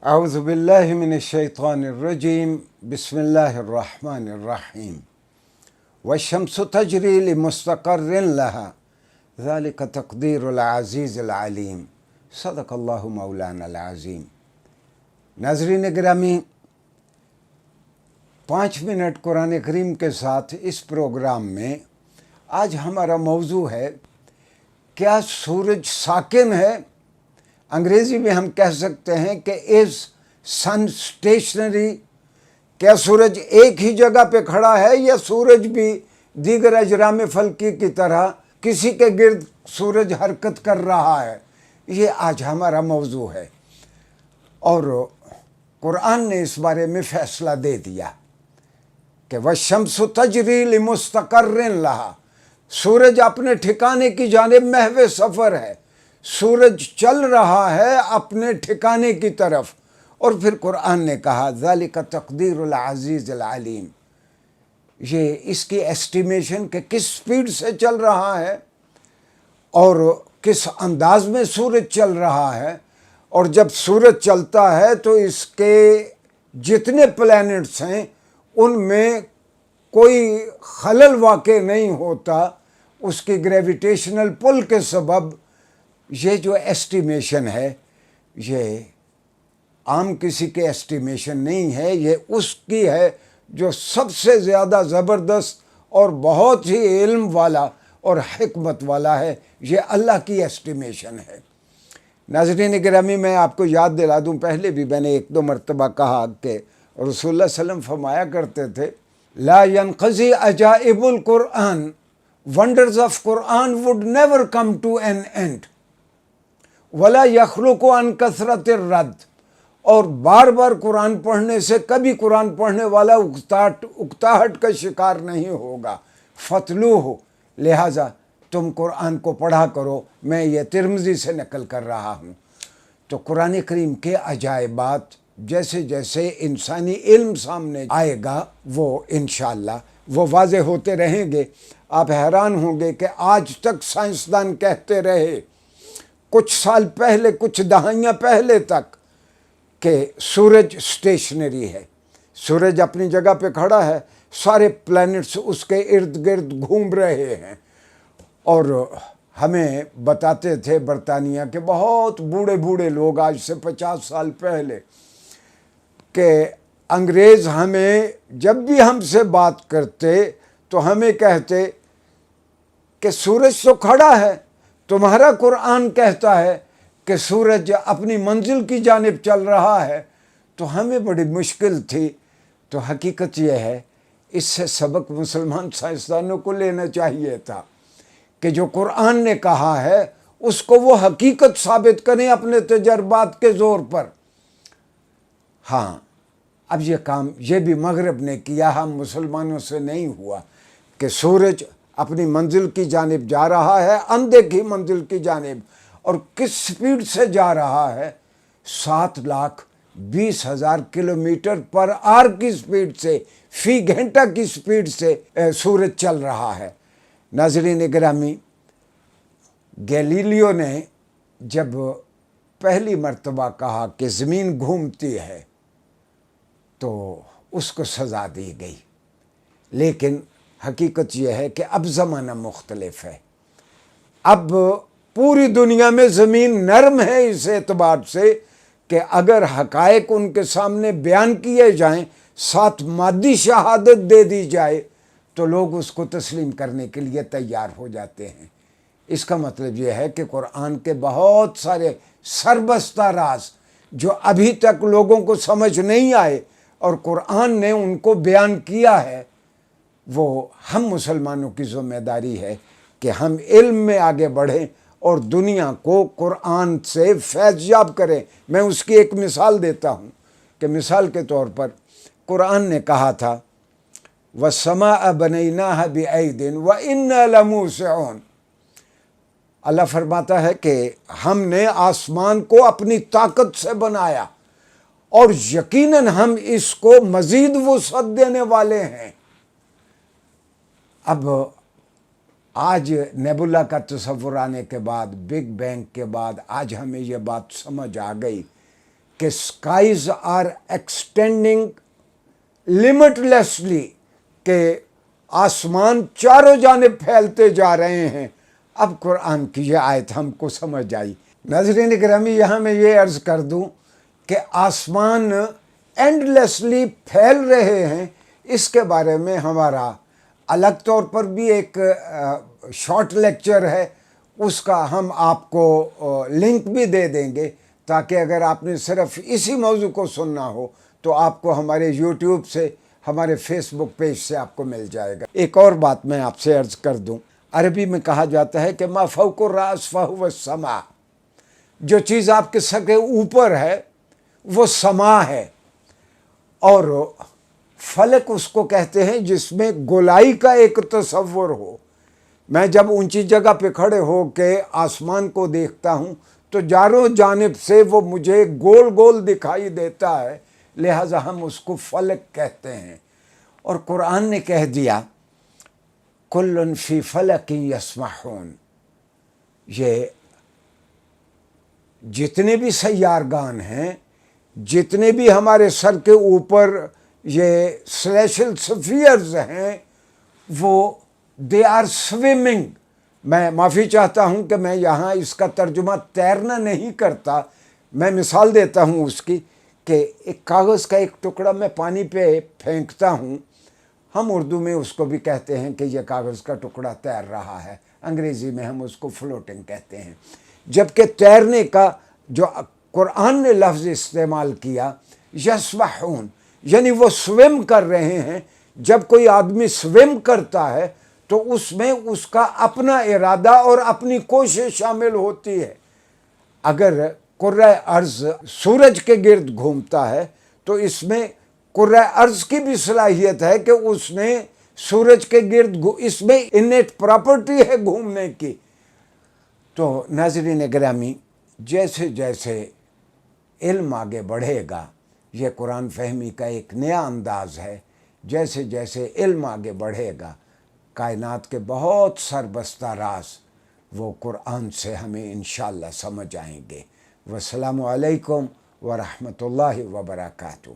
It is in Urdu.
اعوذ باللہ من الشیطان الرجیم بسم اللہ الرحمن الرحیم والشمس تجری لمستقر لها ذلك تقدیر العزیز العلیم صدق اللہ مولانا العظیم۔ ناظرین گرامی، 5 منٹ قرآن کریم کے ساتھ اس پروگرام میں آج ہمارا موضوع ہے کیا سورج ساکن ہے؟ انگریزی میں ہم کہہ سکتے ہیں کہ از سن اسٹیشنری؟ کیا سورج ایک ہی جگہ پہ کھڑا ہے یا سورج بھی دیگر اجرام فلکی کی طرح کسی کے گرد سورج حرکت کر رہا ہے؟ یہ آج ہمارا موضوع ہے، اور قرآن نے اس بارے میں فیصلہ دے دیا کہ وَالشَّمْسُ تَجْرِي لِمُسْتَقَرٍ لَهَا، سورج اپنے ٹھکانے کی جانب محو سفر ہے، سورج چل رہا ہے اپنے ٹھکانے کی طرف۔ اور پھر قرآن نے کہا ذَلِكَ تَقْدِيرُ الْعَزِيزِ الْعَلِيمِ، یہ اس کی ایسٹیمیشن کہ کس سپیڈ سے چل رہا ہے اور کس انداز میں سورج چل رہا ہے، اور جب سورج چلتا ہے تو اس کے جتنے پلینٹس ہیں ان میں کوئی خلل واقع نہیں ہوتا اس کی گریویٹیشنل پل کے سبب۔ یہ جو ایسٹیمیشن ہے یہ عام کسی کے ایسٹیمیشن نہیں ہے، یہ اس کی ہے جو سب سے زیادہ زبردست اور بہت ہی علم والا اور حکمت والا ہے، یہ اللہ کی ایسٹیمیشن ہے۔ ناظرین گرامی، میں آپ کو یاد دلا دوں، پہلے بھی میں نے 1-2 مرتبہ کہا کہ رسول اللہ صلی اللہ علیہ وسلم فرمایا کرتے تھے لا ينقضی عجائب القرآن، wonders of Quran would never come to an end ولا یخلق عن کثرت الرد، اور بار بار قرآن پڑھنے سے کبھی قرآن پڑھنے والا اکتاہٹ کا شکار نہیں ہوگا۔ فتلوہ، لہٰذا تم قرآن کو پڑھا کرو۔ میں یہ ترمذی سے نقل کر رہا ہوں۔ تو قرآن کریم کے عجائبات جیسے جیسے انسانی علم سامنے آئے گا وہ انشاءاللہ وہ واضح ہوتے رہیں گے۔ آپ حیران ہوں گے کہ آج تک سائنسدان کہتے رہے، کچھ سال پہلے، کچھ دہائیاں پہلے تک، کہ سورج اسٹیشنری ہے، سورج اپنی جگہ پہ کھڑا ہے، سارے پلینٹس اس کے ارد گرد گھوم رہے ہیں۔ اور ہمیں بتاتے تھے برطانیہ کے بہت بوڑھے بوڑھے لوگ آج سے 50 سال پہلے کہ انگریز ہمیں جب بھی ہم سے بات کرتے تو ہمیں کہتے کہ سورج تو کھڑا ہے، تمہارا قرآن کہتا ہے کہ سورج اپنی منزل کی جانب چل رہا ہے۔ تو ہمیں بڑی مشکل تھی۔ تو حقیقت یہ ہے، اس سے سبق مسلمان سائنسدانوں کو لینا چاہیے تھا کہ جو قرآن نے کہا ہے اس کو وہ حقیقت ثابت کریں اپنے تجربات کے زور پر۔ ہاں، اب یہ کام یہ بھی مغرب نے کیا، ہم مسلمانوں سے نہیں ہوا کہ سورج اپنی منزل کی جانب جا رہا ہے، اندھیری منزل کی جانب، اور کس سپیڈ سے جا رہا ہے؟ 7,20,000 کلومیٹر پر آر کی سپیڈ سے، فی گھنٹہ کی سپیڈ سے سورج چل رہا ہے۔ ناظرین گرامی، گیلیلیو نے جب پہلی مرتبہ کہا کہ زمین گھومتی ہے تو اس کو سزا دی گئی، لیکن حقیقت یہ ہے کہ اب زمانہ مختلف ہے۔ اب پوری دنیا میں زمین نرم ہے اس اعتبار سے کہ اگر حقائق ان کے سامنے بیان کیے جائیں، ساتھ مادی شہادت دے دی جائے، تو لوگ اس کو تسلیم کرنے کے لیے تیار ہو جاتے ہیں۔ اس کا مطلب یہ ہے کہ قرآن کے بہت سارے سربستہ راز جو ابھی تک لوگوں کو سمجھ نہیں آئے اور قرآن نے ان کو بیان کیا ہے، وہ ہم مسلمانوں کی ذمہ داری ہے کہ ہم علم میں آگے بڑھیں اور دنیا کو قرآن سے فیض یاب کریں۔ میں اس کی ایک مثال دیتا ہوں کہ مثال کے طور پر قرآن نے کہا تھا وَالسَّمَاءَ بَنَيْنَاهَا بِأَيْدٍ وَإِنَّا لَمُوسِعُونَ، اللہ فرماتا ہے کہ ہم نے آسمان کو اپنی طاقت سے بنایا اور یقیناً ہم اس کو مزید وسعت دینے والے ہیں۔ اب آج نیبولا کا تصور آنے کے بعد، بگ بینگ کے بعد، آج ہمیں یہ بات سمجھ آ گئی کہ skies are extending limitlessly, کہ آسمان چاروں جانب پھیلتے جا رہے ہیں. اب قرآن کی یہ آیت ہم کو سمجھ آئی. ناظرین گرامی، یہاں میں یہ عرض کر دوں کہ آسمان اینڈلیسلی پھیل رہے ہیں، اس کے بارے میں ہمارا الگ طور پر بھی ایک شارٹ لیکچر ہے، اس کا ہم آپ کو لنک بھی دے دیں گے، تاکہ اگر آپ نے صرف اسی موضوع کو سننا ہو تو آپ کو ہمارے یوٹیوب سے، ہمارے فیس بک پیج سے آپ کو مل جائے گا. ایک اور بات میں آپ سے عرض کر دوں، عربی میں کہا جاتا ہے کہ ما فوق الراس فہو السماء، جو چیز آپ کے سر کے اوپر ہے وہ سما ہے، اور فلک اس کو کہتے ہیں جس میں گولائی کا ایک تصور ہو. میں جب اونچی جگہ پہ کھڑے ہو کے آسمان کو دیکھتا ہوں تو چاروں جانب سے وہ مجھے گول گول دکھائی دیتا ہے، لہٰذا ہم اس کو فلک کہتے ہیں. اور قرآن نے کہہ دیا کل فی فلک یسبحون، یہ جتنے بھی سیارگان ہیں، جتنے بھی ہمارے سر کے اوپر یہ سلیشل سفیئرز ہیں، وہ دے آر سوئمنگ. میں معافی چاہتا ہوں کہ میں یہاں اس کا ترجمہ تیرنا نہیں کرتا، میں مثال دیتا ہوں اس کی، کہ ایک کاغذ کا ایک ٹکڑا میں پانی پہ پھینکتا ہوں، ہم اردو میں اس کو بھی کہتے ہیں کہ یہ کاغذ کا ٹکڑا تیر رہا ہے، انگریزی میں ہم اس کو فلوٹنگ کہتے ہیں. جبکہ تیرنے کا جو قرآن نے لفظ استعمال کیا یسبحون، یعنی وہ سویم کر رہے ہیں. جب کوئی آدمی سویم کرتا ہے تو اس میں اس کا اپنا ارادہ اور اپنی کوشش شامل ہوتی ہے. اگر کرۂ ارض سورج کے گرد گھومتا ہے تو اس میں کرۂ ارض کی بھی صلاحیت ہے کہ اس نے سورج کے گرد، اس میں انیٹ پراپرٹی ہے گھومنے کی. تو ناظرین گرامی، جیسے جیسے علم آگے بڑھے گا، یہ قرآن فہمی کا ایک نیا انداز ہے، جیسے جیسے علم آگے بڑھے گا کائنات کے بہت سربستہ راز وہ قرآن سے ہمیں انشاءاللہ سمجھ آئیں گے. والسلام علیکم ورحمۃ اللہ وبرکاتہ.